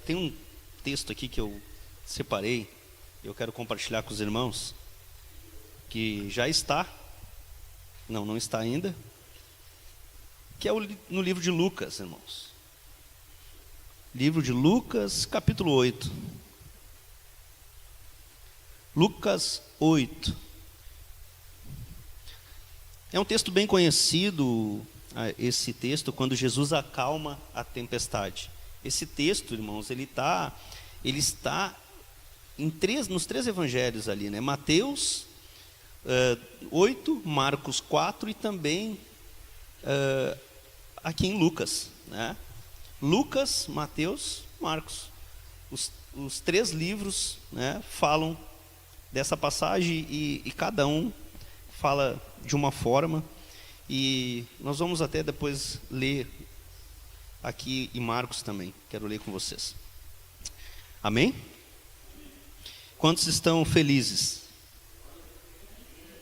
tem um texto aqui que eu separei, eu quero compartilhar com os irmãos, que já está, não está ainda, que é no livro de Lucas, irmãos. Livro de Lucas, capítulo 8. Lucas 8. É um texto bem conhecido, esse texto, quando Jesus acalma a tempestade. Esse texto, irmãos, ele está nos três evangelhos ali, né? Mateus 8, Marcos 4 e também aqui em Lucas, né? Lucas, Mateus, Marcos. Os três livros, né, falam dessa passagem e cada um fala de uma forma. E nós vamos até depois ler aqui em Marcos também. Quero ler com vocês. Amém? Quantos estão felizes?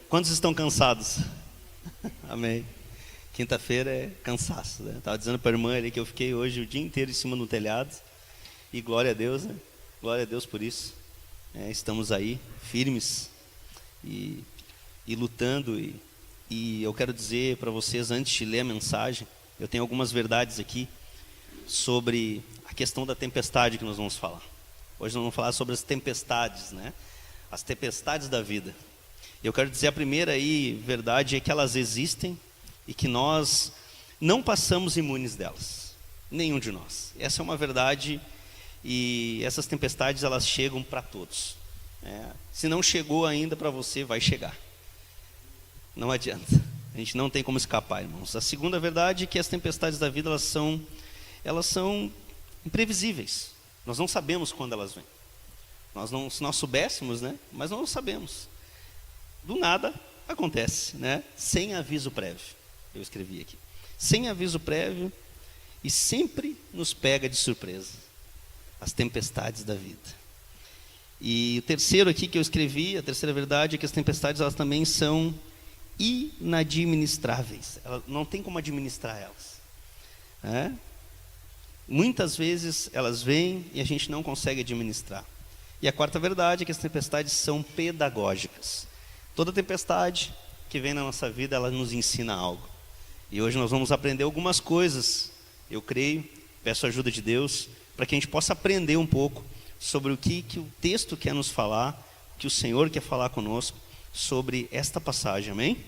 Quantos estão cansados? Amém. Quinta-feira é cansaço, né? Estava dizendo para a irmã ali que eu fiquei hoje o dia inteiro em cima do telhado. E glória a Deus, né? Glória a Deus por isso. Estamos aí, firmes e lutando. E eu quero dizer para vocês, antes de ler a mensagem, eu tenho algumas verdades aqui sobre a questão da tempestade que nós vamos falar. Hoje nós vamos falar sobre as tempestades, né? As tempestades da vida. Eu quero dizer a primeira verdade é que elas existem e que nós não passamos imunes delas. Nenhum de nós. Essa é uma verdade e essas tempestades elas chegam para todos. Se não chegou ainda para você, vai chegar. Não adianta. A gente não tem como escapar, irmãos. A segunda verdade é que as tempestades da vida elas são imprevisíveis. Nós não sabemos quando elas vêm. Se nós soubéssemos, né? Mas não sabemos. Do nada acontece, né? Sem aviso prévio. Eu escrevi aqui. Sem aviso prévio e sempre nos pega de surpresa. As tempestades da vida. E o terceiro aqui que eu escrevi, a terceira verdade é que as tempestades elas também são inadministráveis. Não tem como administrar elas. Muitas vezes elas vêm e a gente não consegue administrar. E a quarta verdade é que as tempestades são pedagógicas. Toda tempestade que vem na nossa vida, ela nos ensina algo. E hoje nós vamos aprender algumas coisas, eu creio, peço a ajuda de Deus, para que a gente possa aprender um pouco sobre o que o texto quer nos falar, o que o Senhor quer falar conosco sobre esta passagem, amém?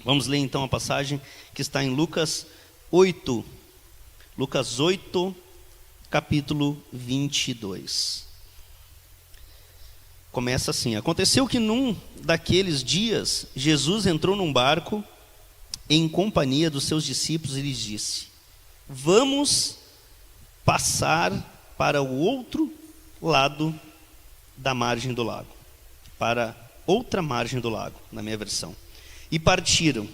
Vamos ler então a passagem que está em Lucas 8, capítulo 22. Começa assim: aconteceu que num daqueles dias, Jesus entrou num barco em companhia dos seus discípulos e lhes disse: vamos passar para o outro lado da margem do lago, para outra margem do lago, na minha versão. E partiram.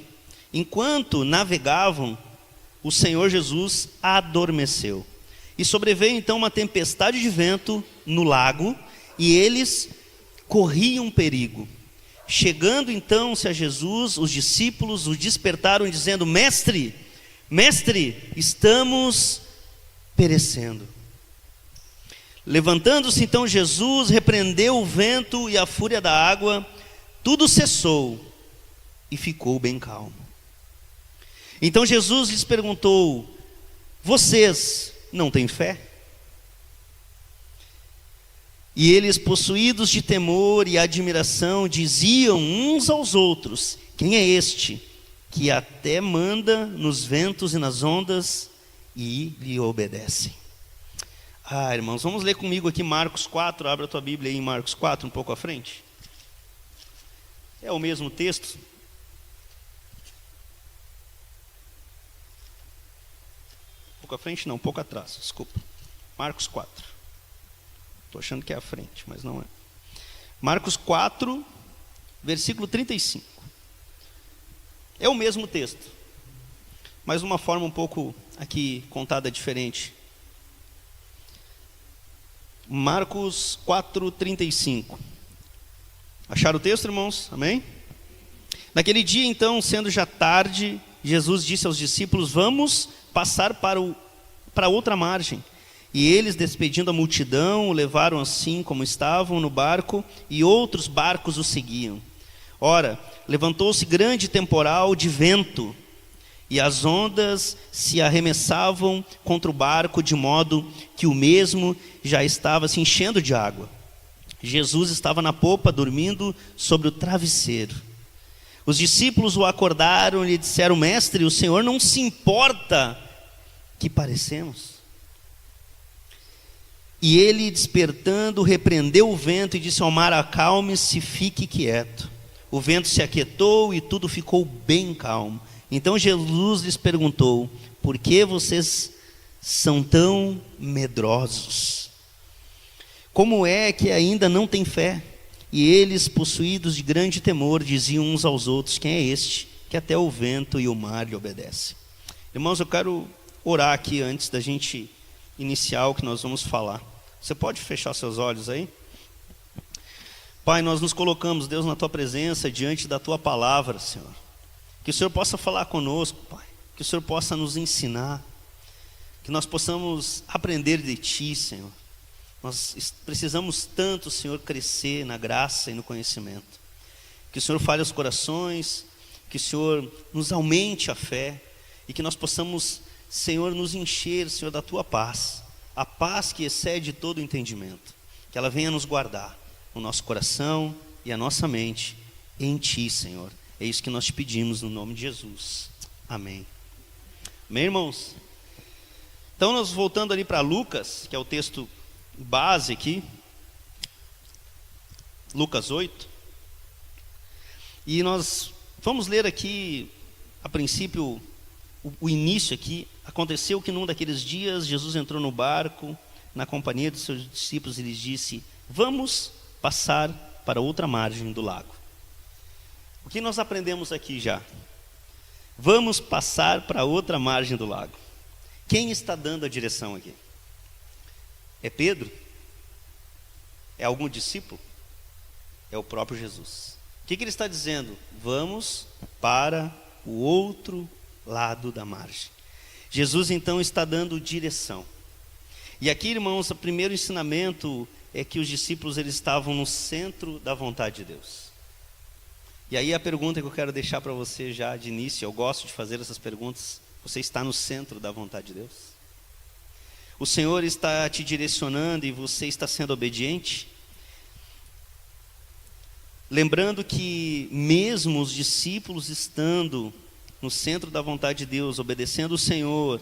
Enquanto navegavam, o Senhor Jesus adormeceu. E sobreveio então uma tempestade de vento no lago, e eles corriam perigo. Chegando então-se a Jesus, os discípulos o despertaram dizendo: Mestre, estamos perecendo. Levantando-se então Jesus, repreendeu o vento e a fúria da água, tudo cessou e ficou bem calmo. Então Jesus lhes perguntou: vocês não têm fé? E eles, possuídos de temor e admiração, diziam uns aos outros: quem é este que até manda nos ventos e nas ondas e lhe obedecem? Irmãos, vamos ler comigo aqui Marcos 4, abra a tua Bíblia aí em Marcos 4, um pouco à frente. É o mesmo texto. Um pouco à frente não, um pouco atrás, desculpa. Marcos 4. Estou achando que é à frente, mas não é. Marcos 4, versículo 35. É o mesmo texto, mas de uma forma um pouco aqui contada diferente. Marcos 4, 35. Acharam o texto, irmãos? Amém? Naquele dia, então, sendo já tarde, Jesus disse aos discípulos: vamos passar para outra margem. E eles, despedindo a multidão, o levaram assim como estavam no barco, e outros barcos o seguiam. Ora, levantou-se grande temporal de vento, e as ondas se arremessavam contra o barco, de modo que o mesmo já estava se enchendo de água. Jesus estava na popa, dormindo sobre o travesseiro. Os discípulos o acordaram e lhe disseram: Mestre, o Senhor não se importa que parecemos? E ele, despertando, repreendeu o vento e disse ao mar: acalme-se, fique quieto. O vento se aquietou e tudo ficou bem calmo. Então Jesus lhes perguntou: por que vocês são tão medrosos? Como é que ainda não têm fé? E eles, possuídos de grande temor, diziam uns aos outros: quem é este, que até o vento e o mar lhe obedecem? Irmãos, eu quero orar aqui antes da gente iniciar o que nós vamos falar. Você pode fechar seus olhos aí? Pai, nós nos colocamos, Deus, na Tua presença, diante da Tua palavra, Senhor. Que o Senhor possa falar conosco, Pai. Que o Senhor possa nos ensinar. Que nós possamos aprender de Ti, Senhor. Nós precisamos tanto, Senhor, crescer na graça e no conhecimento. Que o Senhor fale aos corações, que o Senhor nos aumente a fé e que nós possamos, Senhor, nos encher, Senhor, da Tua paz. A paz que excede todo o entendimento. Que ela venha nos guardar o nosso coração e a nossa mente em Ti, Senhor. É isso que nós te pedimos no nome de Jesus. Amém. Amém, irmãos? Então nós voltando ali para Lucas, que é o texto base aqui, Lucas 8, e nós vamos ler aqui, a princípio, o início aqui. Aconteceu que num daqueles dias, Jesus entrou no barco, na companhia dos seus discípulos, e lhes disse: vamos passar para outra margem do lago. O que nós aprendemos aqui já? Vamos passar para outra margem do lago. Quem está dando a direção aqui? É Pedro? É algum discípulo? É o próprio Jesus. O que ele está dizendo? Vamos para o outro lado da margem. Jesus então está dando direção. E aqui, irmãos, o primeiro ensinamento é que os discípulos eles estavam no centro da vontade de Deus. E aí a pergunta que eu quero deixar para você já de início, eu gosto de fazer essas perguntas: você está no centro da vontade de Deus? O Senhor está te direcionando e você está sendo obediente? Lembrando que mesmo os discípulos estando no centro da vontade de Deus, obedecendo o Senhor,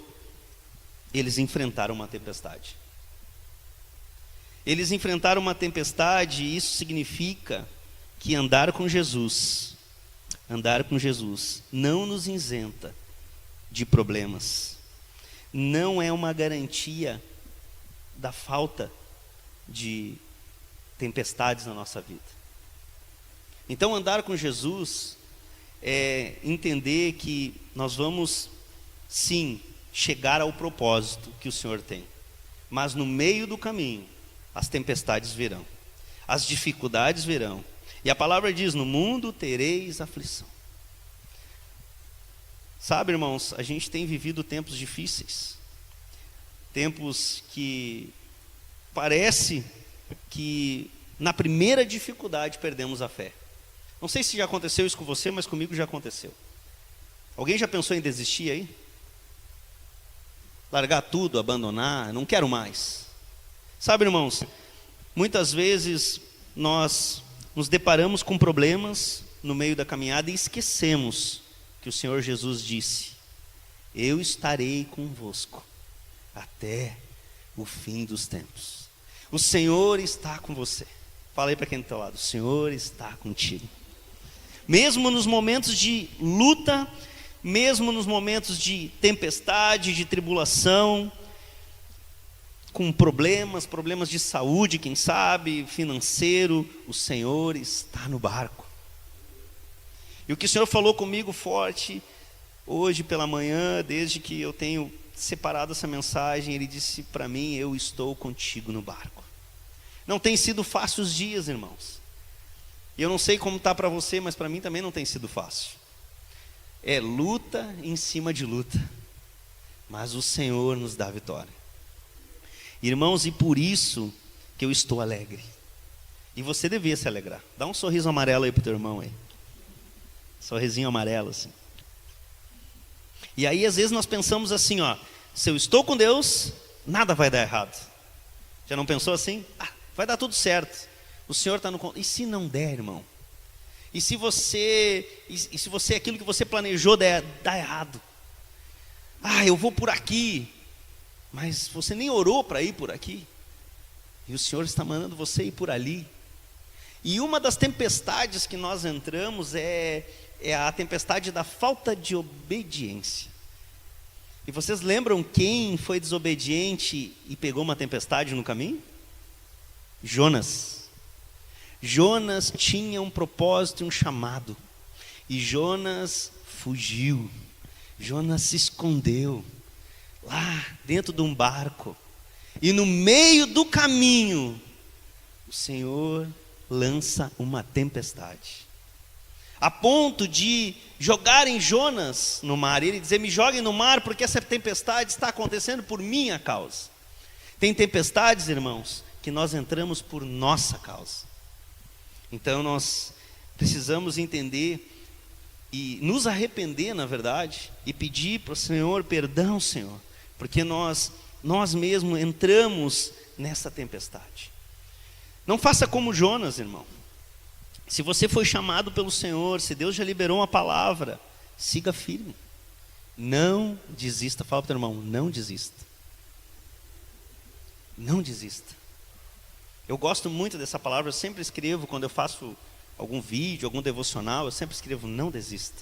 eles enfrentaram uma tempestade. Eles enfrentaram uma tempestade, e isso significa que andar com Jesus não nos isenta de problemas. Não é uma garantia da falta de tempestades na nossa vida. Então andar com Jesus é entender que nós vamos sim chegar ao propósito que o Senhor tem, mas no meio do caminho as tempestades virão, as dificuldades virão, e a palavra diz: no mundo tereis aflição. Sabe, irmãos, a gente tem vivido tempos difíceis, tempos que parece que na primeira dificuldade perdemos a fé. Não sei se já aconteceu isso com você, mas comigo já aconteceu. Alguém já pensou em desistir aí? Largar tudo, abandonar, não quero mais. Sabe, irmãos, muitas vezes nós nos deparamos com problemas no meio da caminhada e esquecemos que o Senhor Jesus disse: eu estarei convosco até o fim dos tempos. O Senhor está com você. Fala aí para quem está ao lado: o Senhor está contigo. Mesmo nos momentos de luta, mesmo nos momentos de tempestade, de tribulação, com problemas de saúde, quem sabe, financeiro, o Senhor está no barco. E o que o Senhor falou comigo forte hoje pela manhã, desde que eu tenho separado essa mensagem, Ele disse para mim: eu estou contigo no barco. Não tem sido fácil os dias, irmãos. E eu não sei como está para você, mas para mim também não tem sido fácil. É luta em cima de luta, mas o Senhor nos dá vitória. Irmãos, e por isso que eu estou alegre. E você devia se alegrar. Dá um sorriso amarelo aí pro teu irmão aí. Sorrisinho amarelo assim. E aí às vezes nós pensamos assim, ó, se eu estou com Deus, nada vai dar errado. Já não pensou assim? Vai dar tudo certo. O Senhor está no controle. E se não der, irmão? E se você aquilo que você planejou dar errado? Eu vou por aqui. Mas você nem orou para ir por aqui. E o Senhor está mandando você ir por ali. E uma das tempestades que nós entramos é a tempestade da falta de obediência. E vocês lembram quem foi desobediente e pegou uma tempestade no caminho? Jonas. Jonas tinha um propósito e um chamado. E Jonas fugiu. Jonas se escondeu lá dentro de um barco. E no meio do caminho, o Senhor lança uma tempestade. A ponto de jogarem Jonas no mar. E ele dizer, me joguem no mar porque essa tempestade está acontecendo por minha causa. Tem tempestades, irmãos, que nós entramos por nossa causa. Então nós precisamos entender e nos arrepender, na verdade, e pedir para o Senhor perdão, Senhor, porque nós mesmos entramos nessa tempestade. Não faça como Jonas, irmão. Se você foi chamado pelo Senhor, se Deus já liberou uma palavra, siga firme. Não desista. Fala para o teu irmão, não desista. Não desista. Eu gosto muito dessa palavra, eu sempre escrevo quando eu faço algum vídeo, algum devocional, eu sempre escrevo, não desista.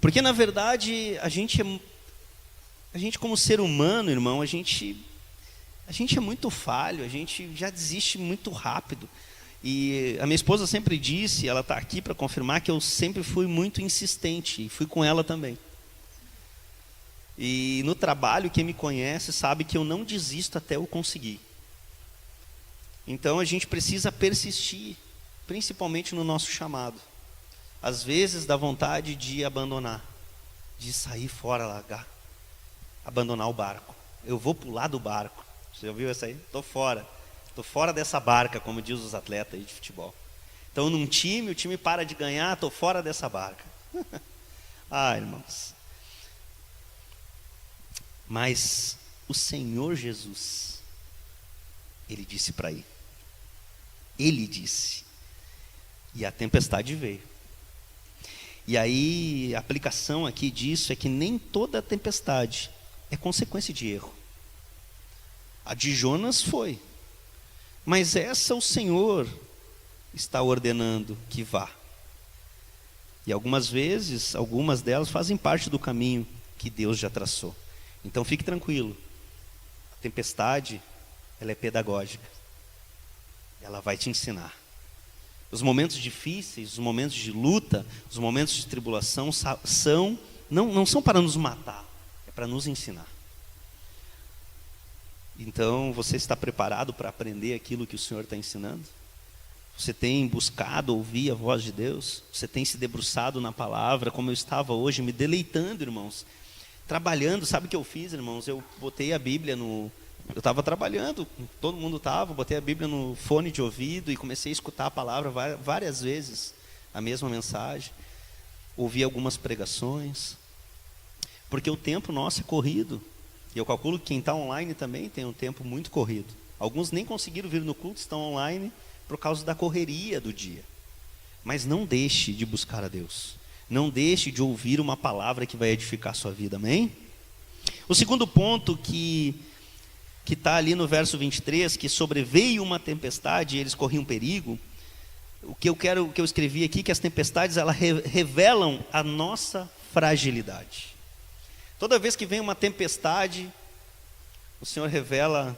Porque na verdade, a gente como ser humano, irmão, a gente é muito falho, a gente já desiste muito rápido. E a minha esposa sempre disse, ela está aqui para confirmar, que eu sempre fui muito insistente, e fui com ela também. E no trabalho, quem me conhece sabe que eu não desisto até eu conseguir. Então a gente precisa persistir, principalmente no nosso chamado. Às vezes dá vontade de abandonar, de sair fora, largar, abandonar o barco. Eu vou pular do barco. Você já ouviu essa aí? Estou fora dessa barca, como diz os atletas aí de futebol. Então num time, o time para de ganhar, estou fora dessa barca. Irmãos. Mas o Senhor Jesus, Ele disse para ir. Ele disse. E a tempestade veio. E aí, a aplicação aqui disso é que nem toda tempestade é consequência de erro. A de Jonas foi. Mas essa o Senhor está ordenando que vá. E algumas vezes, algumas delas fazem parte do caminho que Deus já traçou. Então fique tranquilo. A tempestade, ela é pedagógica. Ela vai te ensinar. Os momentos difíceis, os momentos de luta, os momentos de tribulação não são para nos matar, é para nos ensinar. Então, você está preparado para aprender aquilo que o Senhor está ensinando? Você tem buscado ouvir a voz de Deus? Você tem se debruçado na palavra, como eu estava hoje, me deleitando, irmãos? Trabalhando, sabe o que eu fiz, irmãos? Eu botei a Bíblia eu estava trabalhando, todo mundo estava, botei a Bíblia no fone de ouvido e comecei a escutar a palavra várias vezes, a mesma mensagem. Ouvi algumas pregações, porque o tempo nosso é corrido. E eu calculo que quem está online também tem um tempo muito corrido. Alguns nem conseguiram vir no culto, estão online por causa da correria do dia. Mas não deixe de buscar a Deus. Não deixe de ouvir uma palavra que vai edificar a sua vida, amém? O segundo ponto que está ali no verso 23, que sobreveio uma tempestade e eles corriam perigo. O que eu escrevi aqui, que as tempestades elas revelam a nossa fragilidade. Toda vez que vem uma tempestade, o Senhor revela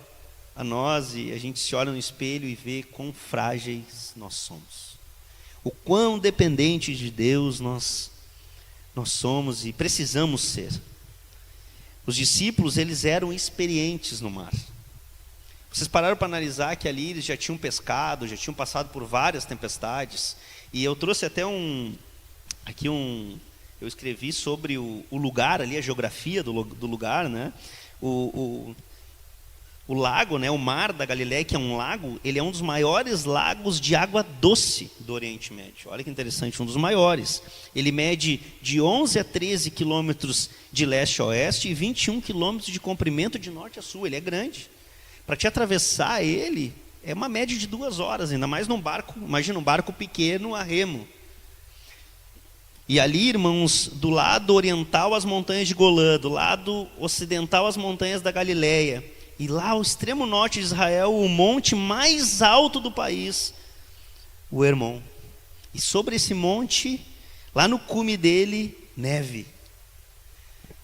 a nós e a gente se olha no espelho e vê quão frágeis nós somos. O quão dependentes de Deus nós somos e precisamos ser. Os discípulos, eles eram experientes no mar. Vocês pararam para analisar que ali eles já tinham pescado, já tinham passado por várias tempestades. E eu trouxe até eu escrevi sobre o lugar ali, a geografia do lugar, né? O lago, né, o mar da Galileia, que é um lago, ele é um dos maiores lagos de água doce do Oriente Médio. Olha que interessante, um dos maiores. Ele mede de 11 a 13 quilômetros de leste a oeste e 21 quilômetros de comprimento de norte a sul. Ele é grande. Para te atravessar ele, é uma média de 2 horas, ainda mais num barco. Imagina um barco pequeno a remo. E ali, irmãos, do lado oriental as montanhas de Golã, do lado ocidental as montanhas da Galileia. E lá ao extremo norte de Israel, o monte mais alto do país, o Hermon. E sobre esse monte, lá no cume dele, neve.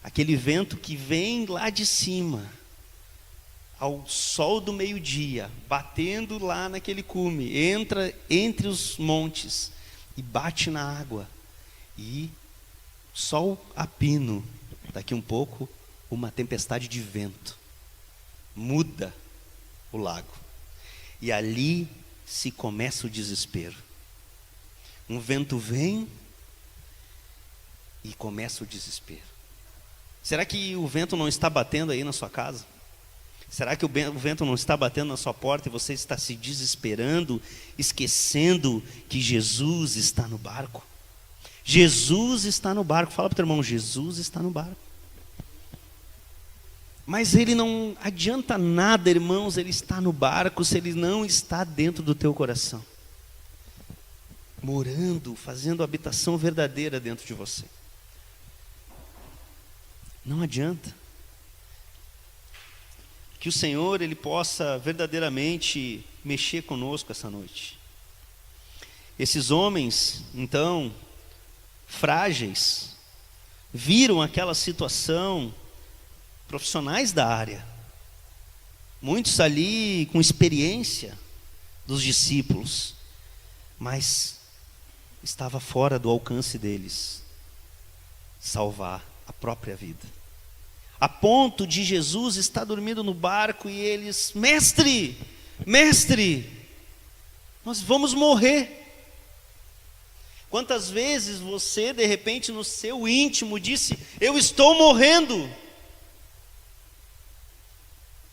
Aquele vento que vem lá de cima, ao sol do meio-dia, batendo lá naquele cume, entra entre os montes e bate na água. E sol a pino, daqui um pouco, uma tempestade de vento. Muda o lago. E ali se começa o desespero. Um vento vem e começa o desespero. Será que o vento não está batendo aí na sua casa? Será que o vento não está batendo na sua porta e você está se desesperando, esquecendo que Jesus está no barco? Jesus está no barco. Fala para o teu irmão, Jesus está no barco. Mas ele não adianta nada, irmãos, ele está no barco se ele não está dentro do teu coração, morando, fazendo habitação verdadeira dentro de você. Não adianta. Que o Senhor, Ele possa verdadeiramente mexer conosco essa noite. Esses homens, então, frágeis, viram aquela situação, profissionais da área, muitos ali com experiência dos discípulos, mas estava fora do alcance deles salvar a própria vida, a ponto de Jesus estar dormindo no barco e eles, mestre, nós vamos morrer. Quantas vezes você de repente no seu íntimo disse, eu estou morrendo,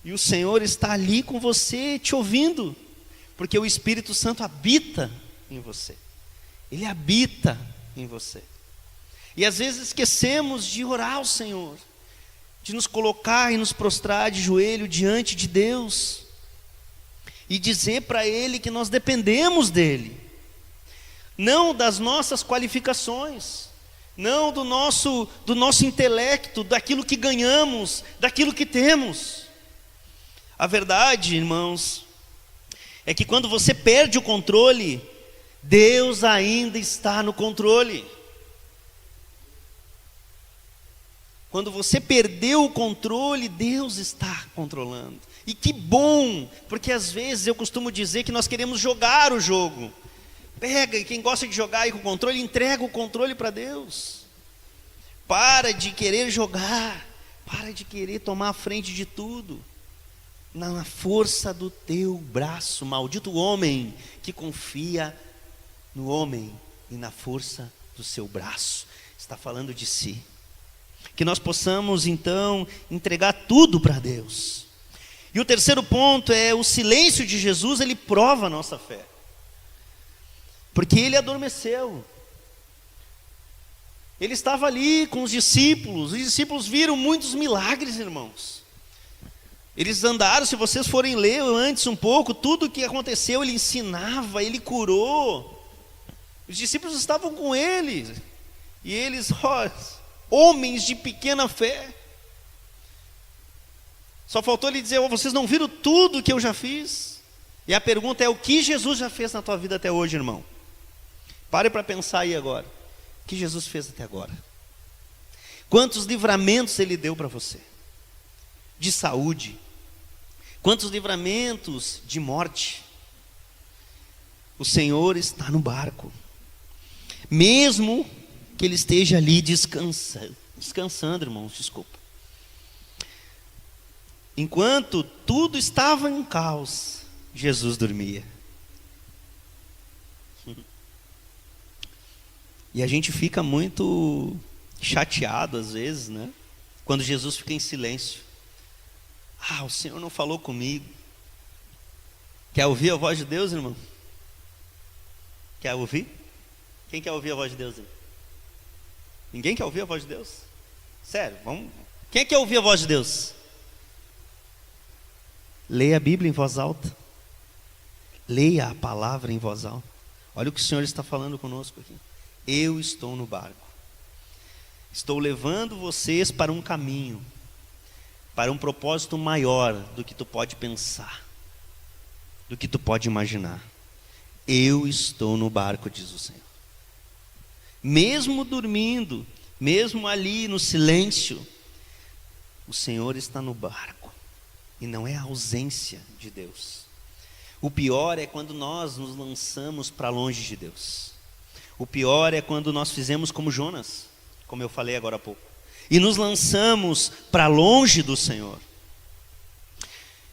e o Senhor está ali com você, te ouvindo, porque o Espírito Santo habita em você. Ele habita em você. E às vezes esquecemos de orar ao Senhor, de nos colocar e nos prostrar de joelho diante de Deus, e dizer para Ele que nós dependemos dEle, não das nossas qualificações, não do nosso intelecto, daquilo que ganhamos, daquilo que temos. A verdade, irmãos, é que quando você perde o controle, Deus ainda está no controle. Quando você perdeu o controle, Deus está controlando. E que bom, porque às vezes eu costumo dizer que nós queremos jogar o jogo. Pega, e quem gosta de jogar aí com o controle, entrega o controle para Deus. Para de querer jogar, para de querer tomar a frente de tudo. Na força do teu braço, maldito homem que confia no homem e na força do seu braço. Está falando de si. Que nós possamos então entregar tudo para Deus. E o terceiro ponto é o silêncio de Jesus, ele prova a nossa fé. Porque ele adormeceu. Ele estava ali com os discípulos viram muitos milagres, irmãos. Eles andaram, se vocês forem ler antes um pouco, tudo o que aconteceu, ele ensinava, ele curou. Os discípulos estavam com ele, e eles, homens de pequena fé. Só faltou ele dizer, vocês não viram tudo que eu já fiz? E a pergunta é, o que Jesus já fez na tua vida até hoje, irmão? Pare para pensar aí agora. O que Jesus fez até agora? Quantos livramentos Ele deu para você? De saúde. Quantos livramentos de morte? O Senhor está no barco. Mesmo que Ele esteja ali descansando, irmãos, desculpa. Enquanto tudo estava em caos, Jesus dormia. E a gente fica muito chateado às vezes, né? Quando Jesus fica em silêncio. O Senhor não falou comigo. Quer ouvir a voz de Deus, irmão? Quer ouvir? Quem quer ouvir a voz de Deus? Irmão? Ninguém quer ouvir a voz de Deus? Sério, vamos. Quem quer ouvir a voz de Deus? Leia a Bíblia em voz alta. Leia a palavra em voz alta. Olha o que o Senhor está falando conosco aqui. Eu estou no barco. Estou levando vocês para um caminho, para um propósito maior do que tu pode pensar, do que tu pode imaginar. Eu estou no barco, diz o Senhor. Mesmo dormindo, mesmo ali no silêncio, o Senhor está no barco. E não é a ausência de Deus. O pior é quando nós nos lançamos para longe de Deus. O pior é quando nós fizemos como Jonas, como eu falei agora há pouco, e nos lançamos para longe do Senhor.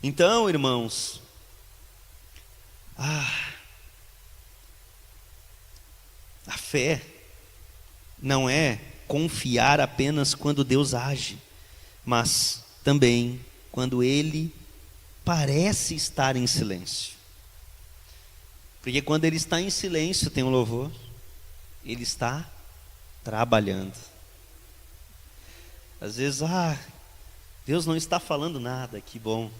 Então, irmãos, a fé não é confiar apenas quando Deus age, mas também quando Ele parece estar em silêncio. Porque quando Ele está em silêncio, tem um louvor, Ele está trabalhando. Às vezes, Deus não está falando nada, que bom.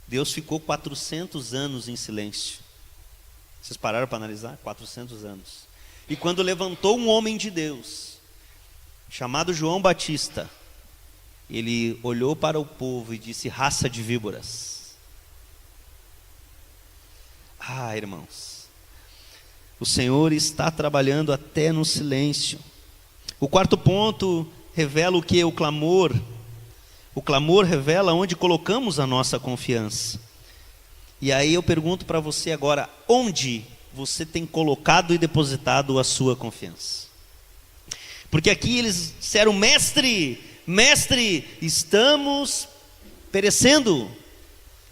Deus ficou 400 anos em silêncio. Vocês pararam para analisar? 400 anos. E quando levantou um homem de Deus, chamado João Batista, ele olhou para o povo e disse: raça de víboras. Irmãos, o Senhor está trabalhando até no silêncio. O quarto ponto revela o que? O clamor. O clamor revela onde colocamos a nossa confiança. E aí eu pergunto para você agora: onde você tem colocado e depositado a sua confiança? Porque aqui eles disseram: mestre, estamos perecendo,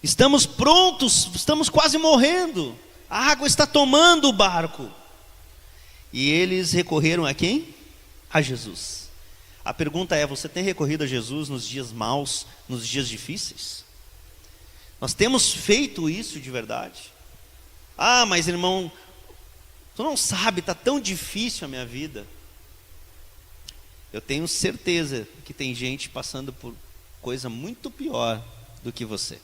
estamos prontos, estamos quase morrendo, a água está tomando o barco. E eles recorreram a quem? A Jesus. A pergunta é: você tem recorrido a Jesus nos dias maus, nos dias difíceis? Nós temos feito isso de verdade? Mas irmão, tu não sabe, está tão difícil a minha vida. Eu tenho certeza que tem gente passando por coisa muito pior do que você.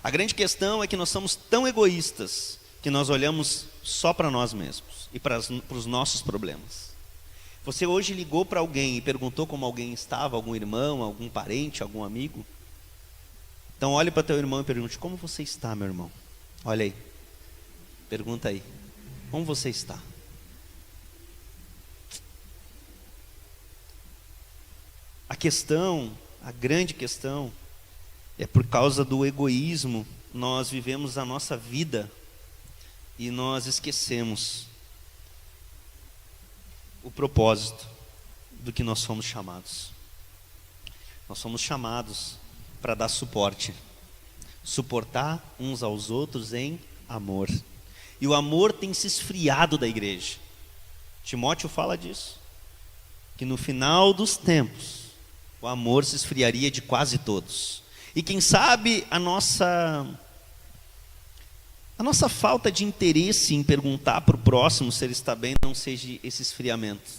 A grande questão é que nós somos tão egoístas que nós olhamos só para nós mesmos e para os nossos problemas. Você hoje ligou para alguém e perguntou como alguém estava, algum irmão, algum parente, algum amigo? Então olhe para teu irmão e pergunte: como você está, meu irmão? Olha aí, pergunta aí, como você está? A questão, a grande questão, é por causa do egoísmo, nós vivemos a nossa vida e nós esquecemos o propósito do que nós fomos chamados. Nós somos chamados para dar suporte, suportar uns aos outros em amor. E o amor tem se esfriado da igreja. Timóteo fala disso, que no final dos tempos o amor se esfriaria de quase todos. E quem sabe a nossa falta de interesse em perguntar para o próximo se ele está bem não seja esse esfriamento.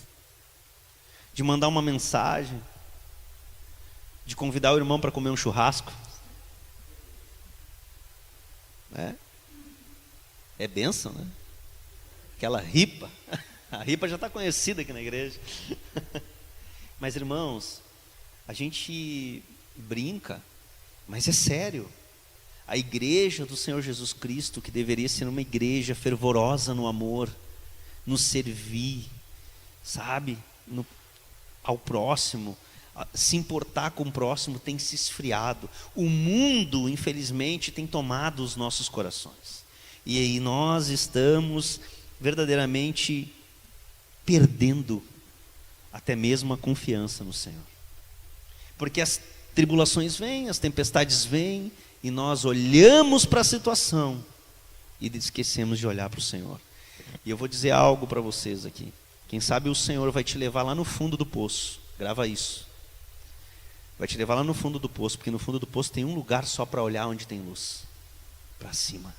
De mandar uma mensagem, de convidar o irmão para comer um churrasco. É bênção, né? Aquela ripa. A ripa já está conhecida aqui na igreja. Mas irmãos, a gente brinca, mas é sério. A igreja do Senhor Jesus Cristo, que deveria ser uma igreja fervorosa no amor, no servir, sabe, ao próximo, se importar com o próximo, tem se esfriado. O mundo, infelizmente, tem tomado os nossos corações. E aí nós estamos verdadeiramente perdendo até mesmo a confiança no Senhor. Porque as tribulações vêm, as tempestades vêm, e nós olhamos para a situação e esquecemos de olhar para o Senhor. E eu vou dizer algo para vocês aqui. Quem sabe o Senhor vai te levar lá no fundo do poço. Grava isso. vai te levar lá no fundo do poço, porque no fundo do poço tem um lugar só para olhar onde tem luz, para cima.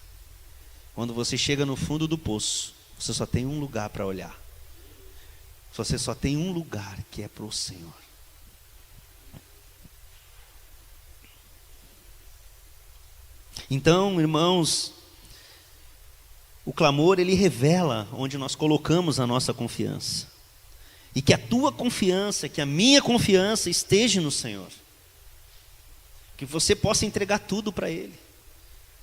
Quando você chega no fundo do poço, você só tem um lugar para olhar. Você só tem um lugar, que é para o Senhor. Então, irmãos, o clamor, ele revela onde nós colocamos a nossa confiança. E que a tua confiança, que a minha confiança esteja no Senhor. Que você possa entregar tudo para Ele.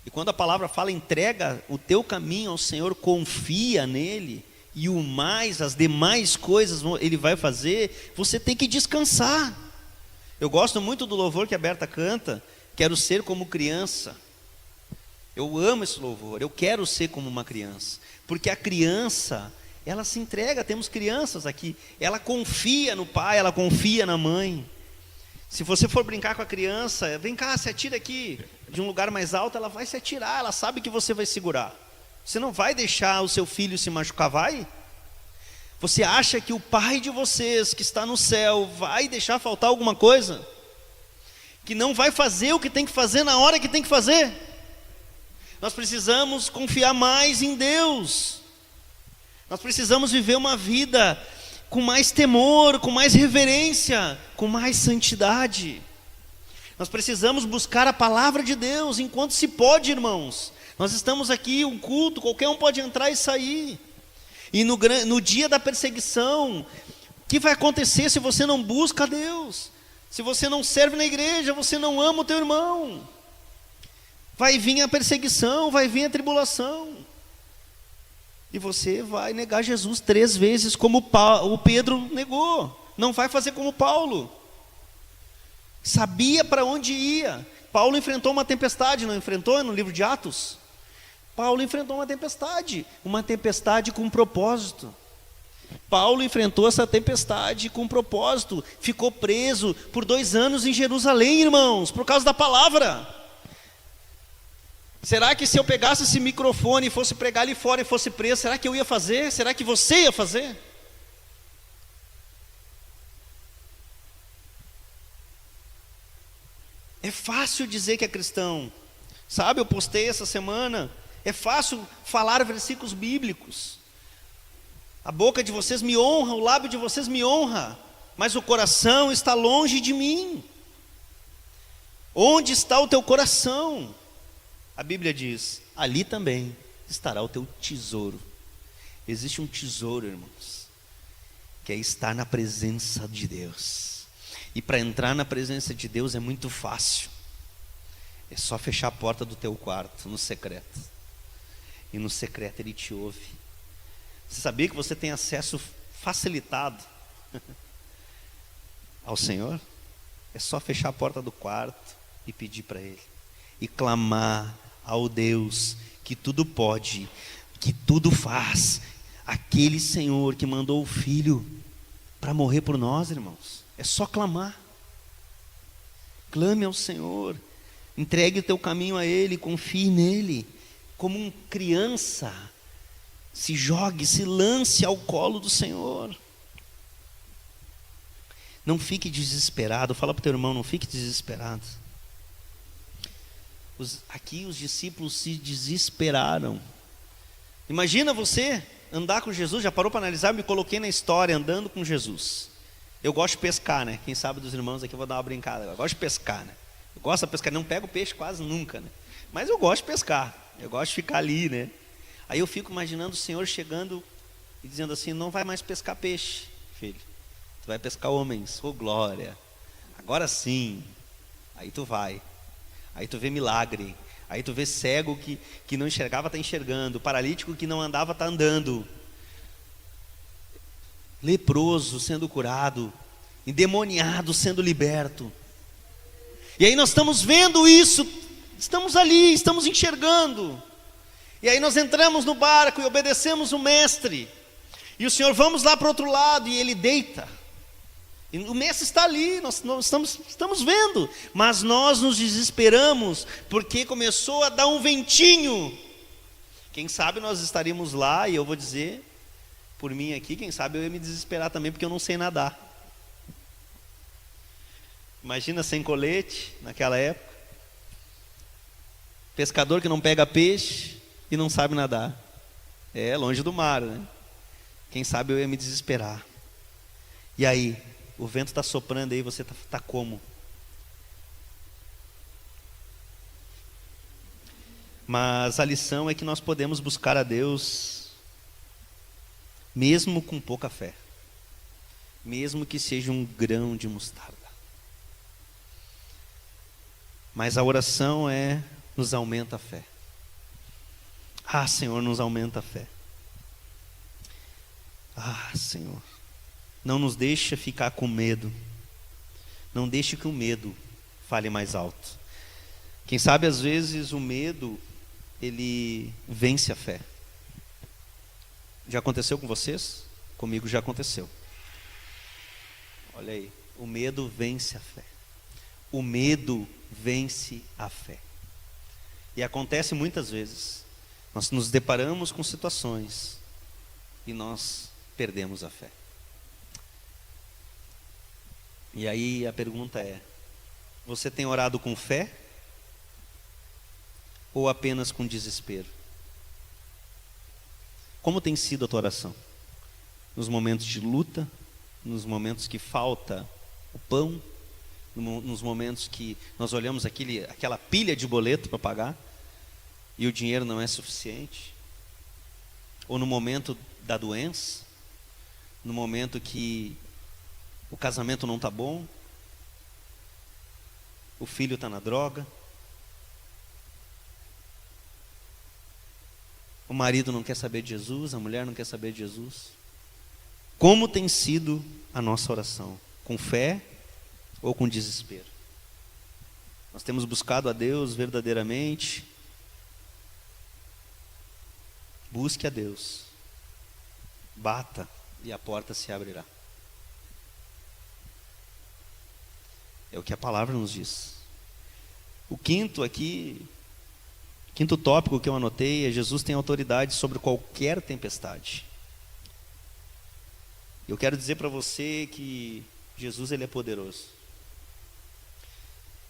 E quando a palavra fala, entrega o teu caminho ao Senhor, confia nele, e o mais, as demais coisas Ele vai fazer, você tem que descansar. Eu gosto muito do louvor que a Berta canta, quero ser como criança. Eu amo esse louvor, eu quero ser como uma criança, porque a criança, ela se entrega, temos crianças aqui, ela confia no pai, ela confia na mãe. Se você for brincar com a criança, vem cá, se atira aqui, de um lugar mais alto, ela vai se atirar, ela sabe que você vai segurar. Você não vai deixar o seu filho se machucar, vai? Você acha que o pai de vocês, que está no céu, vai deixar faltar alguma coisa? Que não vai fazer o que tem que fazer na hora que tem que fazer? Nós precisamos confiar mais em Deus. Nós precisamos viver uma vida com mais temor, com mais reverência, com mais santidade. Nós precisamos buscar a palavra de Deus enquanto se pode, irmãos. Nós estamos aqui, um culto, qualquer um pode entrar e sair. E no dia da perseguição, o que vai acontecer se você não busca a Deus? Se você não serve na igreja, você não ama o teu irmão. Vai vir a perseguição, vai vir a tribulação. E você vai negar Jesus 3 vezes, como o Pedro negou. Não vai fazer como Paulo. Sabia para onde ia. Paulo enfrentou uma tempestade, não enfrentou no livro de Atos? Paulo enfrentou uma tempestade com um propósito. Paulo enfrentou essa tempestade com um propósito. Ficou preso por 2 anos em Jerusalém, irmãos, por causa da palavra. Será que se eu pegasse esse microfone e fosse pregar ali fora e fosse preso, será que eu ia fazer? Será que você ia fazer? É fácil dizer que é cristão. Sabe, eu postei essa semana. É fácil falar versículos bíblicos. A boca de vocês me honra, o lábio de vocês me honra, mas o coração está longe de mim. Onde está o teu coração? A Bíblia diz, ali também estará o teu tesouro. Existe um tesouro, irmãos, que é estar na presença de Deus. E para entrar na presença de Deus é muito fácil. É só fechar a porta do teu quarto, no secreto. E no secreto Ele te ouve. Você sabia que você tem acesso facilitado ao Senhor? É só fechar a porta do quarto e pedir para Ele. E clamar ao Deus que tudo pode, que tudo faz. Aquele Senhor que mandou o Filho para morrer por nós, irmãos. É só clamar. Clame ao Senhor. Entregue o teu caminho a Ele, confie nele. Como uma criança, se jogue, se lance ao colo do Senhor. Não fique desesperado. Fala para o teu irmão, não fique desesperado. Aqui os discípulos se desesperaram. Imagina você andar com Jesus. Já parou para analisar? Eu me coloquei na história andando com Jesus. Eu gosto de pescar, né? Quem sabe dos irmãos aqui, eu vou dar uma brincada. Eu gosto de pescar, né? Eu gosto de pescar, não pego peixe quase nunca, né? Mas eu gosto de pescar. Eu gosto de ficar ali, né? Aí eu fico imaginando o Senhor chegando e dizendo assim, não vai mais pescar peixe, filho. Tu vai pescar homens. Oh, glória. Agora sim. Aí tu vai. Aí tu vê milagre. Aí tu vê cego que não enxergava, está enxergando. Paralítico que não andava, está andando. Leproso sendo curado. Endemoniado sendo liberto. E aí nós estamos vendo isso. Estamos ali, estamos enxergando. E aí nós entramos no barco e obedecemos o mestre. E o Senhor, vamos lá para o outro lado. E ele deita. E o mestre está ali, nós estamos vendo. Mas nós nos desesperamos, porque começou a dar um ventinho. Quem sabe nós estaríamos lá, e eu vou dizer, por mim aqui, quem sabe eu ia me desesperar também, porque eu não sei nadar. Imagina sem colete naquela época. Pescador que não pega peixe e não sabe nadar. É, longe do mar, né? Quem sabe eu ia me desesperar. E aí, o vento está soprando aí, você está como? Mas a lição é que nós podemos buscar a Deus mesmo com pouca fé. Mesmo que seja um grão de mostarda. Mas a oração nos aumenta a fé. Ah, Senhor, nos aumenta a fé. Ah, Senhor, não nos deixa ficar com medo. Não deixe que o medo fale mais alto. Quem sabe às vezes o medo, ele vence a fé. Já aconteceu com vocês? Comigo já aconteceu. Olha aí, o medo vence a fé. O medo vence a fé. E acontece muitas vezes. Nós nos deparamos com situações e nós perdemos a fé. E aí a pergunta é: você tem orado com fé ou apenas com desespero? Como tem sido a tua oração? Nos momentos de luta, nos momentos que falta o pão, nos momentos que nós olhamos aquela pilha de boleto para pagar e o dinheiro não é suficiente, ou no momento da doença, no momento que o casamento não está bom, o filho está na droga, o marido não quer saber de Jesus, a mulher não quer saber de Jesus. Como tem sido a nossa oração? Com fé ou com desespero? Nós temos buscado a Deus verdadeiramente? Busque a Deus, bata e a porta se abrirá. É o que a palavra nos diz. O quinto tópico que eu anotei é: Jesus tem autoridade sobre qualquer tempestade. Eu quero dizer para você que Jesus, ele é poderoso.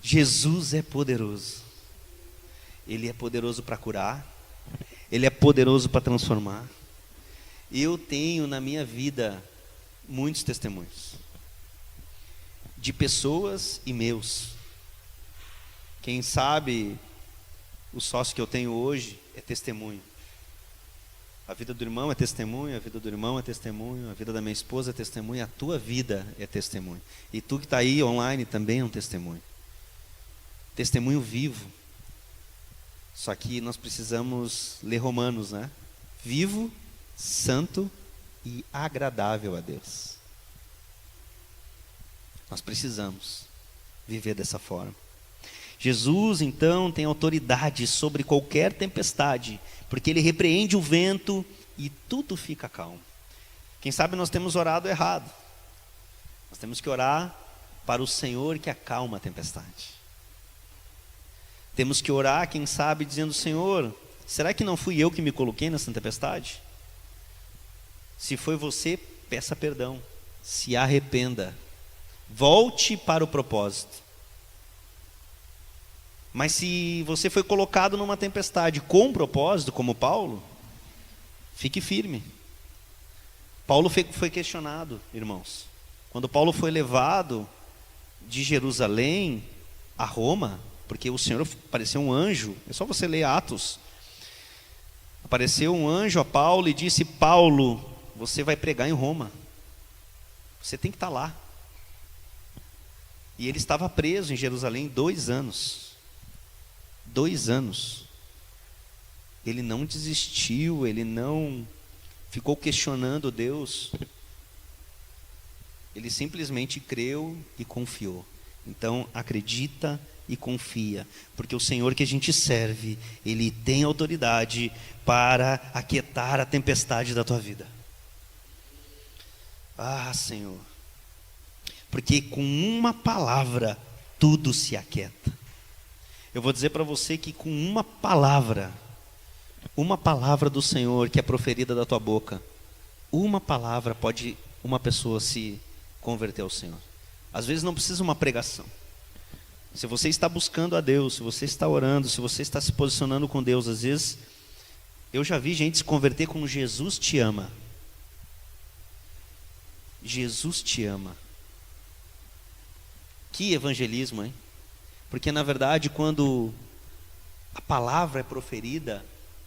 Jesus é poderoso. Ele é poderoso para curar. Ele é poderoso para transformar. Eu tenho na minha vida muitos testemunhos de pessoas e meus. Quem sabe o sócio que eu tenho hoje é testemunho. A vida do irmão é testemunho, a vida do irmão é testemunho, a vida da minha esposa é testemunho, a tua vida é testemunho. E tu que está aí online também é um testemunho. Testemunho vivo. Só que nós precisamos ler Romanos, né? Vivo, santo e agradável a Deus. Nós precisamos viver dessa forma. Jesus, então, tem autoridade sobre qualquer tempestade, porque ele repreende o vento e tudo fica calmo. Quem sabe nós temos orado errado. Nós temos que orar para o Senhor que acalma a tempestade. Temos que orar, quem sabe, dizendo: Senhor, será que não fui eu que me coloquei nessa tempestade? Se foi você, peça perdão, se arrependa, volte para o propósito. Mas se você foi colocado numa tempestade com propósito, como Paulo, fique firme. Paulo foi questionado, irmãos. Quando Paulo foi levado de Jerusalém a Roma, porque o Senhor apareceu um anjo, é só você ler Atos. Apareceu um anjo a Paulo e disse: Paulo, você vai pregar em Roma. Você tem que estar lá. E ele estava preso em Jerusalém 2 anos. 2 anos. Ele não desistiu, ele não ficou questionando Deus. Ele simplesmente creu e confiou. Então, acredita e confia, porque o Senhor que a gente serve, Ele tem autoridade para aquietar a tempestade da tua vida. Ah, Senhor, porque com uma palavra tudo se aquieta. Eu vou dizer para você que com uma palavra do Senhor que é proferida da tua boca, uma palavra pode uma pessoa se converter ao Senhor. Às vezes não precisa uma pregação. Se você está buscando a Deus, se você está orando, se você está se posicionando com Deus, às vezes, eu já vi gente se converter com Jesus te ama. Jesus te ama. Que evangelismo, hein? Porque na verdade, quando a palavra é proferida,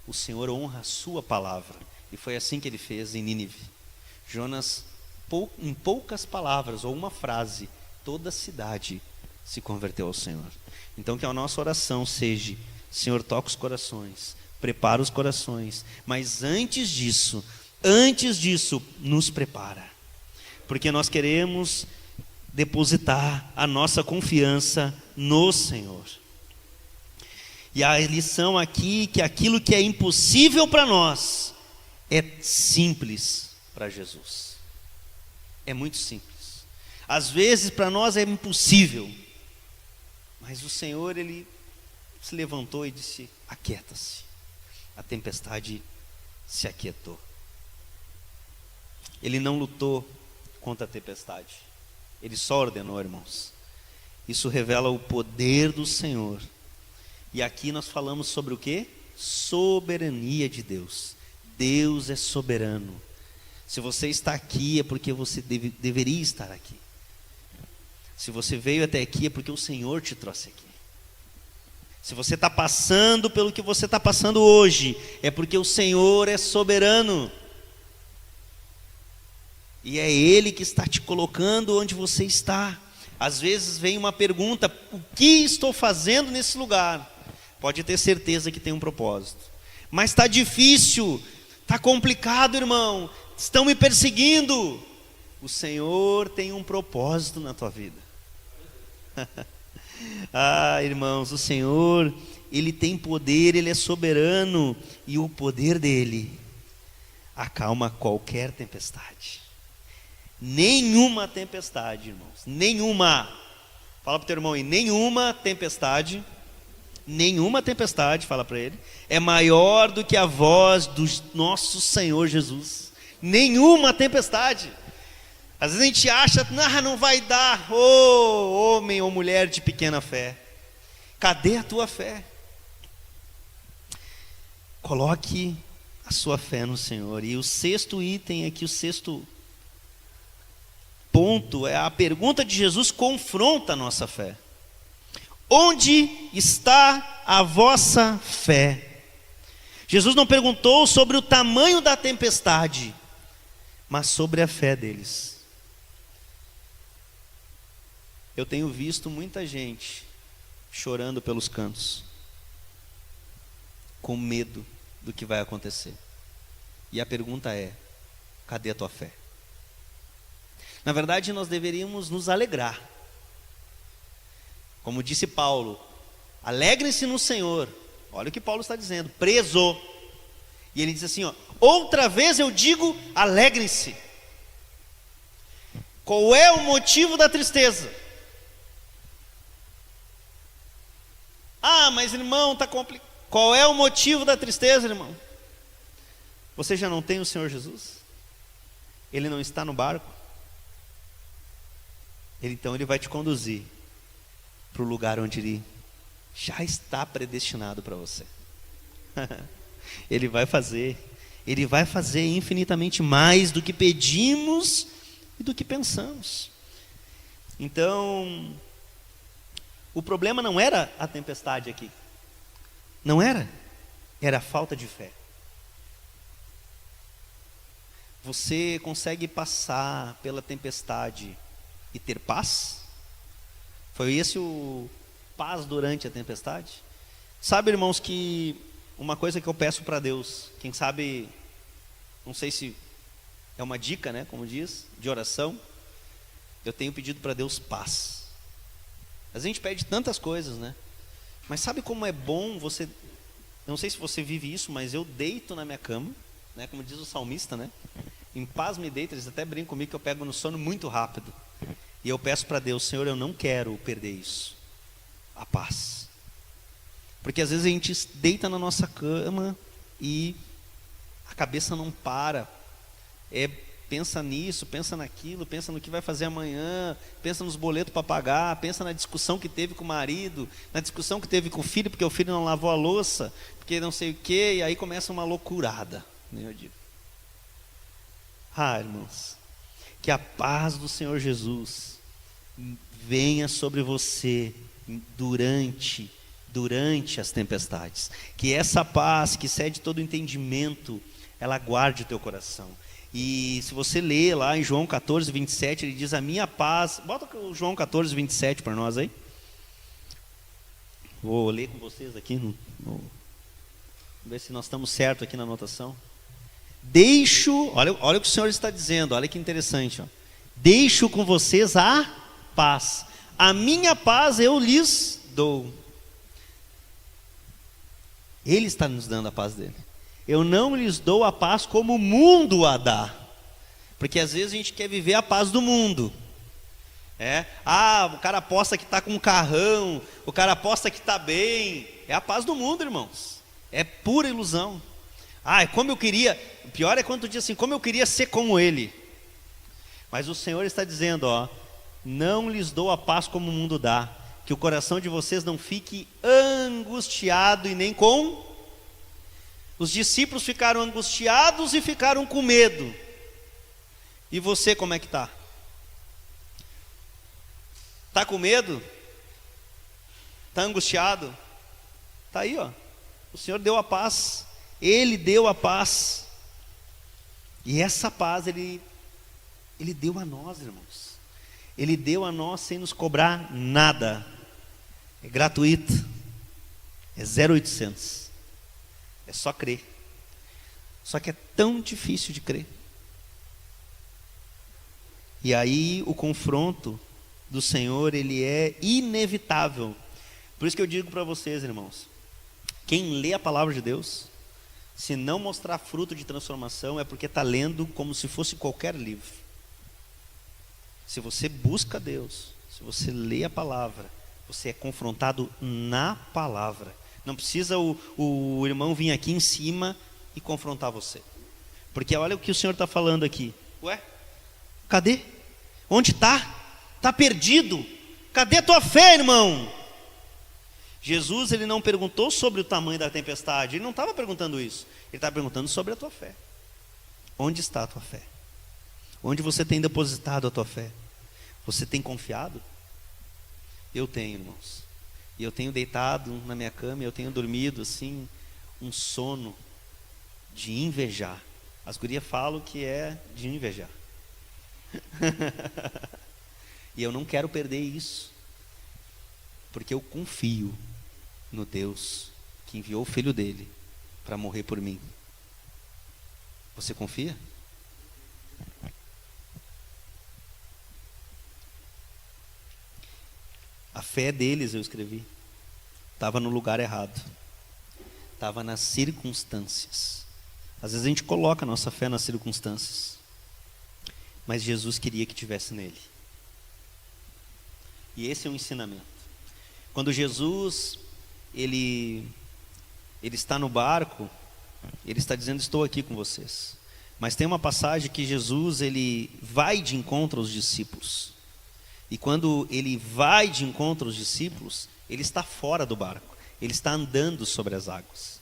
o Senhor honra a sua palavra. E foi assim que ele fez em Nínive. Jonas, em poucas palavras, ou uma frase, toda a cidade se converteu ao Senhor. Então que a nossa oração seja: Senhor, toca os corações, prepara os corações, mas antes disso, nos prepara. Porque nós queremos depositar a nossa confiança no Senhor. E a lição aqui, que aquilo que é impossível para nós, é simples para Jesus. É muito simples. Às vezes para nós é impossível, mas o Senhor, Ele se levantou e disse: aquieta-se. A tempestade se aquietou. Ele não lutou contra a tempestade. Ele só ordenou, irmãos. Isso revela o poder do Senhor. E aqui nós falamos sobre o quê? Soberania de Deus. Deus é soberano. Se você está aqui é porque você deveria estar aqui. Se você veio até aqui é porque o Senhor te trouxe aqui. Se você está passando pelo que você está passando hoje, é porque o Senhor é soberano. E é Ele que está te colocando onde você está. Às vezes vem uma pergunta: o que estou fazendo nesse lugar? Pode ter certeza que tem um propósito. Mas está difícil, está complicado, irmão. Estão me perseguindo. O Senhor tem um propósito na tua vida. Irmãos, o Senhor, Ele tem poder, Ele é soberano. E o poder dEle acalma qualquer tempestade. Nenhuma tempestade, irmãos, nenhuma. Fala para o teu irmão aí: nenhuma tempestade, fala para ele, é maior do que a voz do nosso Senhor Jesus. Nenhuma tempestade. Às vezes a gente acha: não vai dar. Homem ou mulher de pequena fé, cadê a tua fé? Coloque a sua fé no Senhor. E o sexto item aqui, o sexto ponto, é a pergunta de Jesus confronta a nossa fé. Onde está a vossa fé? Jesus não perguntou sobre o tamanho da tempestade, mas sobre a fé deles. Eu tenho visto muita gente chorando pelos cantos, com medo do que vai acontecer. E a pergunta é: cadê a tua fé? Na verdade, nós deveríamos nos alegrar. Como disse Paulo: alegrem-se no Senhor. Olha o que Paulo está dizendo: preso. E ele diz assim: outra vez eu digo, alegrem-se. Qual é o motivo da tristeza? Mas irmão, está complicado. Qual é o motivo da tristeza, irmão? Você já não tem o Senhor Jesus? Ele não está no barco? Então Ele vai te conduzir para o lugar onde Ele já está predestinado para você. Ele vai fazer infinitamente mais do que pedimos e do que pensamos. Então, o problema não era a tempestade aqui. Não era. Era a falta de fé. Você consegue passar pela tempestade e ter paz? Foi esse o paz durante a tempestade? Sabe, irmãos, que uma coisa que eu peço para Deus, quem sabe, não sei se é uma dica, né, como diz, de oração, eu tenho pedido para Deus paz. A gente pede tantas coisas, né? Mas sabe como é bom você, não sei se você vive isso, mas eu deito na minha cama, né, como diz o salmista, né? Em paz me deito. Eles até brincam comigo que eu pego no sono muito rápido. E eu peço para Deus: Senhor, eu não quero perder isso, a paz. Porque às vezes a gente deita na nossa cama e a cabeça não para. É pensa nisso, pensa naquilo, pensa no que vai fazer amanhã, pensa nos boletos para pagar, pensa na discussão que teve com o marido, na discussão que teve com o filho, porque o filho não lavou a louça, porque não sei o quê, e aí começa uma loucurada, né, eu digo. Irmãos, que a paz do Senhor Jesus venha sobre você durante as tempestades, que essa paz que excede todo entendimento, ela guarde o teu coração. E se você ler lá em João 14, 27, ele diz: a minha paz, bota o João 14, 27 para nós aí, vou ler com vocês aqui, vamos ver se nós estamos certos aqui na anotação. Olha o que o Senhor está dizendo, olha que interessante, ó. Deixo com vocês a paz, a minha paz eu lhes dou. Ele está nos dando a paz dele. Eu não lhes dou a paz como o mundo a dá, porque às vezes a gente quer viver a paz do mundo. O cara aposta que está com um carrão, o cara aposta que está bem, é a paz do mundo, irmãos, é pura ilusão. Como eu queria, o pior é quando tu diz assim, como eu queria ser como ele. Mas o Senhor está dizendo, não lhes dou a paz como o mundo dá, que o coração de vocês não fique angustiado e nem com... Os discípulos ficaram angustiados e ficaram com medo. E você como é que está? Está com medo? Está angustiado? Está aí, o Senhor deu a paz. Ele deu a paz. E essa paz Ele deu a nós, irmãos. Ele deu a nós sem nos cobrar nada. É gratuito. É 0800. É só crer. Só que é tão difícil de crer. E aí o confronto do Senhor, ele é inevitável. Por isso que eu digo para vocês, irmãos, quem lê a palavra de Deus, se não mostrar fruto de transformação, é porque está lendo como se fosse qualquer livro. Se você busca Deus, se você lê a palavra, você é confrontado na palavra. Não precisa o irmão vir aqui em cima e confrontar você. Porque olha o que o Senhor está falando aqui. Cadê? Onde está? Está perdido. Cadê a tua fé, irmão? Jesus, ele não perguntou sobre o tamanho da tempestade. Ele não estava perguntando isso. Ele estava perguntando sobre a tua fé. Onde está a tua fé? Onde você tem depositado a tua fé? Você tem confiado? Eu tenho, irmãos. E eu tenho deitado na minha cama e eu tenho dormido assim, um sono de invejar. As gurias falam que é de invejar. E eu não quero perder isso, porque eu confio no Deus que enviou o Filho dele para morrer por mim. Você confia? A fé deles, eu escrevi, estava no lugar errado, estava nas circunstâncias. Às vezes a gente coloca a nossa fé nas circunstâncias, mas Jesus queria que tivesse nele. E esse é um ensinamento. Quando Jesus ele está no barco, ele está dizendo: estou aqui com vocês. Mas tem uma passagem que Jesus ele vai de encontro aos discípulos. E quando ele vai de encontro aos discípulos, ele está fora do barco, ele está andando sobre as águas.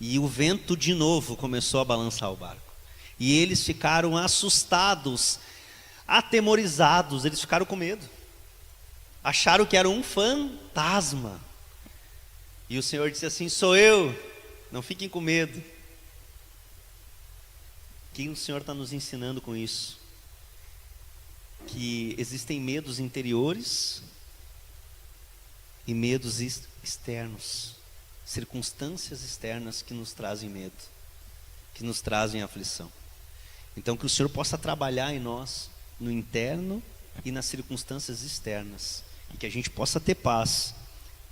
E o vento de novo começou a balançar o barco. E eles ficaram assustados, atemorizados, eles ficaram com medo. Acharam que era um fantasma. E o Senhor disse assim: sou eu, não fiquem com medo. O que o Senhor está nos ensinando com isso? Que existem medos interiores e medos externos, circunstâncias externas que nos trazem medo, que nos trazem aflição. Então que o Senhor possa trabalhar em nós, no interno e nas circunstâncias externas, e que a gente possa ter paz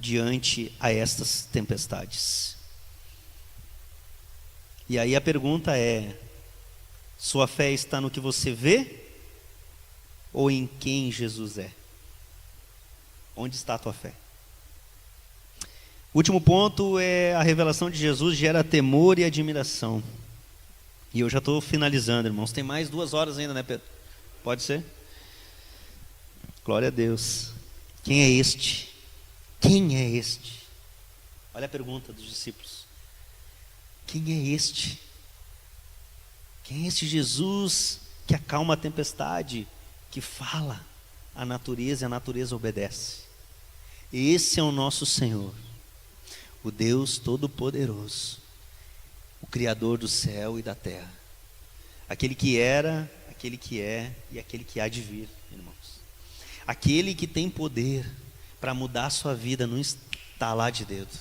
diante a estas tempestades. E aí a pergunta é: sua fé está no que você vê ou em quem Jesus é? Onde está a tua fé? O último ponto é: a revelação de Jesus gera temor e admiração. E eu já estou finalizando, irmãos. Tem mais 2 horas ainda, né, Pedro? Pode ser? Glória a Deus. Quem é este? Quem é este? Olha a pergunta dos discípulos. Quem é este? Quem é este Jesus que acalma a tempestade, que fala a natureza e a natureza obedece? Esse é o nosso Senhor, o Deus Todo-Poderoso, o Criador do céu e da terra, aquele que era, aquele que é e aquele que há de vir, irmãos. Aquele que tem poder para mudar a sua vida num estalar de dedo.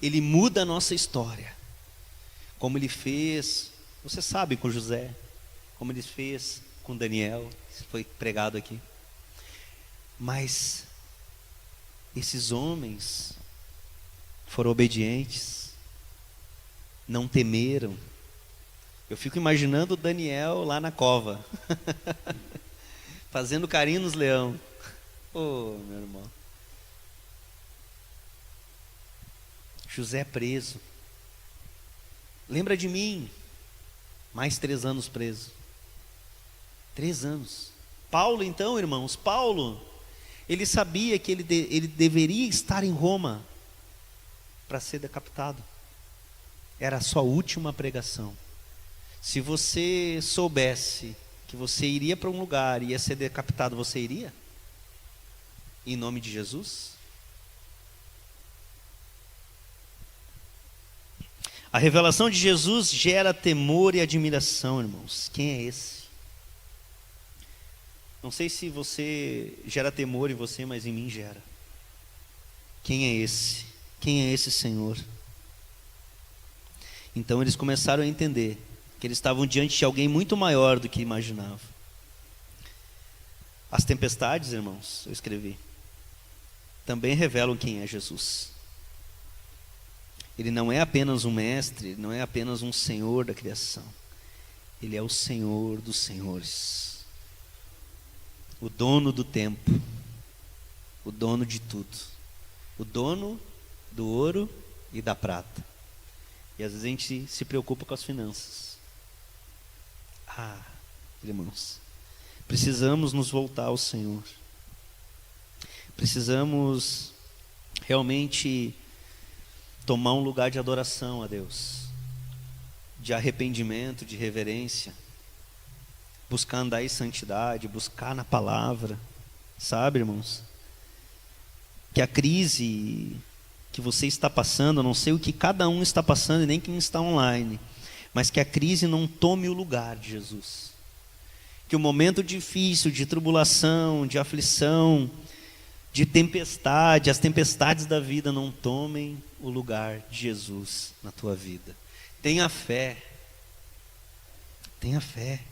Ele muda a nossa história, como ele fez, você sabe, com José, como ele fez com Daniel, isso foi pregado aqui. Mas esses homens foram obedientes, não temeram. Eu fico imaginando Daniel lá na cova, fazendo carinho nos leão. Oh, meu irmão. José preso. Lembra de mim? Mais 3 anos preso. 3 anos. Paulo, então, irmãos, Paulo, ele sabia que ele deveria estar em Roma para ser decapitado. Era a sua última pregação. Se você soubesse que você iria para um lugar e ia ser decapitado, você iria? Em nome de Jesus? A revelação de Jesus gera temor e admiração, irmãos. Quem é esse? Não sei se você gera temor em você, mas em mim gera. Quem é esse? Quem é esse Senhor? Então eles começaram a entender que eles estavam diante de alguém muito maior do que imaginavam. As tempestades, irmãos, eu escrevi, também revelam quem é Jesus. Ele não é apenas um mestre, ele não é apenas um senhor da criação. Ele é o Senhor dos senhores, o dono do tempo, o dono de tudo, o dono do ouro e da prata. E às vezes a gente se preocupa com as finanças. Irmãos, precisamos nos voltar ao Senhor. Precisamos realmente tomar um lugar de adoração a Deus, de arrependimento, de reverência, buscar andar em santidade, buscar na palavra, sabe, irmãos? Que a crise que você está passando, eu não sei o que cada um está passando e nem quem está online, mas que a crise não tome o lugar de Jesus. Que o momento difícil, de tribulação, de aflição, de tempestade, as tempestades da vida não tomem o lugar de Jesus na tua vida. Tenha fé. Tenha fé.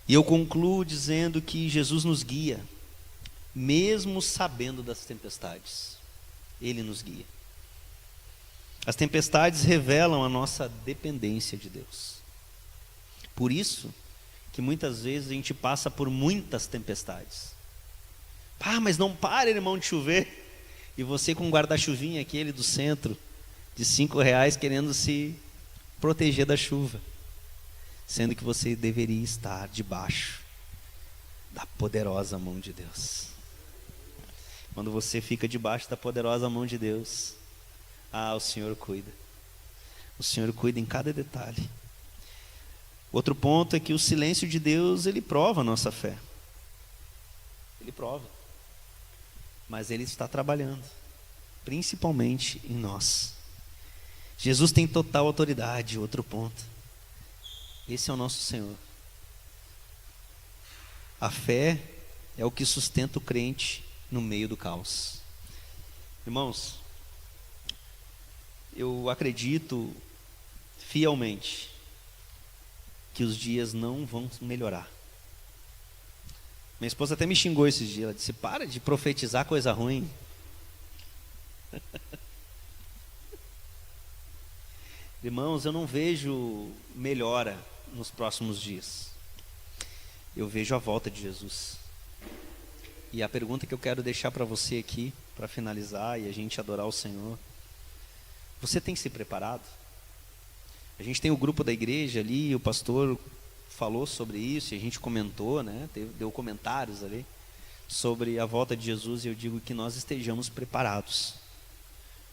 E eu concluo dizendo que Jesus nos guia, mesmo sabendo das tempestades. Ele nos guia. As tempestades revelam a nossa dependência de Deus. Por isso que muitas vezes a gente passa por muitas tempestades. Mas não para, irmão, de chover. E você com um guarda-chuvinha aquele do centro, de R$5, querendo se proteger da chuva. Sendo que você deveria estar debaixo da poderosa mão de Deus. Quando você fica debaixo da poderosa mão de Deus, o Senhor cuida. O Senhor cuida em cada detalhe. Outro ponto é que o silêncio de Deus, ele prova a nossa fé. Ele prova. Mas Ele está trabalhando, principalmente em nós. Jesus tem total autoridade, outro ponto. Esse é o nosso Senhor. A fé é o que sustenta o crente no meio do caos. Irmãos, eu acredito fielmente que os dias não vão melhorar. Minha esposa até me xingou esses dias. Ela disse: para de profetizar coisa ruim. Irmãos, eu não vejo melhora nos próximos dias. Eu vejo a volta de Jesus. E a pergunta que eu quero deixar para você aqui, para finalizar e a gente adorar o Senhor: você tem se preparado? A gente tem o grupo da igreja ali, o pastor falou sobre isso e a gente comentou, né? Deu comentários ali sobre a volta de Jesus, e eu digo que nós estejamos preparados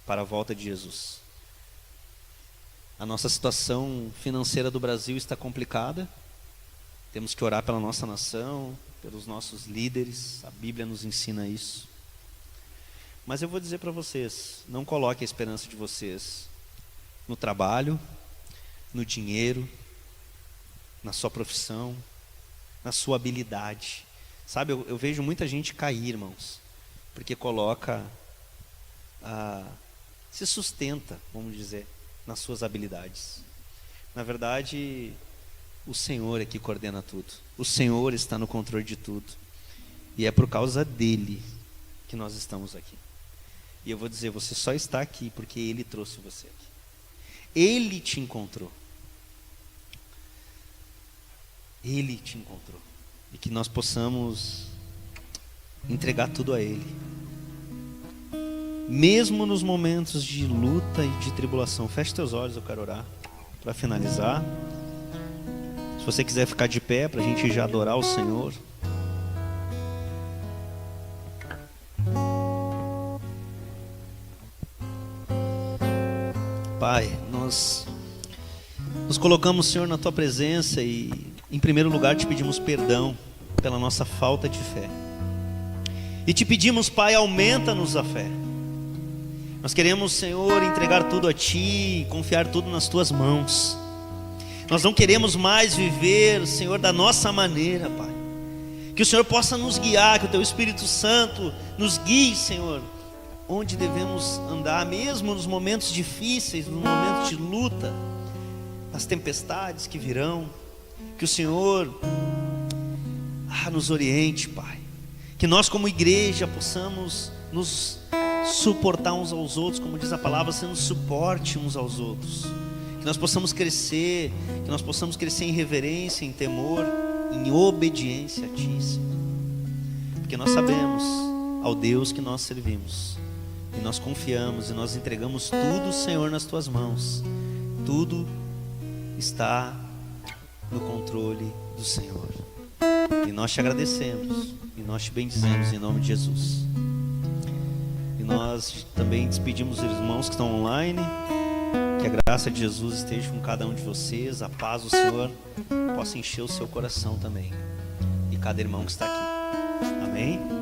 para a volta de Jesus. A nossa situação financeira do Brasil está complicada, temos que orar pela nossa nação, pelos nossos líderes, a Bíblia nos ensina isso. Mas eu vou dizer para vocês, não coloque a esperança de vocês no trabalho, no dinheiro, na sua profissão, na sua habilidade. Sabe, eu vejo muita gente cair, irmãos, porque coloca, se sustenta, vamos dizer, nas suas habilidades. Na verdade, o Senhor é que coordena tudo. O Senhor está no controle de tudo. E é por causa dele que nós estamos aqui. E eu vou dizer, você só está aqui porque Ele trouxe você aqui. Ele te encontrou. Ele te encontrou. E que nós possamos entregar tudo a Ele. Mesmo nos momentos de luta e de tribulação. Feche teus olhos, eu quero orar para finalizar. Se você quiser ficar de pé para a gente já adorar o Senhor. Pai, nós nos colocamos, Senhor, na Tua presença e, em primeiro lugar, te pedimos perdão pela nossa falta de fé. E te pedimos, Pai, aumenta-nos a fé. Nós queremos, Senhor, entregar tudo a Ti, confiar tudo nas Tuas mãos. Nós não queremos mais viver, Senhor, da nossa maneira, Pai. Que o Senhor possa nos guiar, que o Teu Espírito Santo nos guie, Senhor, onde devemos andar, mesmo nos momentos difíceis, nos momentos de luta, nas tempestades que virão. Que o Senhor nos oriente, Pai. Que nós como igreja possamos nos suportar uns aos outros, como diz a palavra, sendo suporte uns aos outros. Que nós possamos crescer, em reverência, em temor, em obediência a Ti, Senhor. Porque nós sabemos ao Deus que nós servimos, e nós confiamos e nós entregamos tudo, Senhor, nas Tuas mãos. Tudo está no controle do Senhor. E nós te agradecemos e nós te bendizemos em nome de Jesus. E nós também despedimos os irmãos que estão online. Que a graça de Jesus esteja com cada um de vocês. A paz do Senhor possa encher o seu coração também, e cada irmão que está aqui. Amém?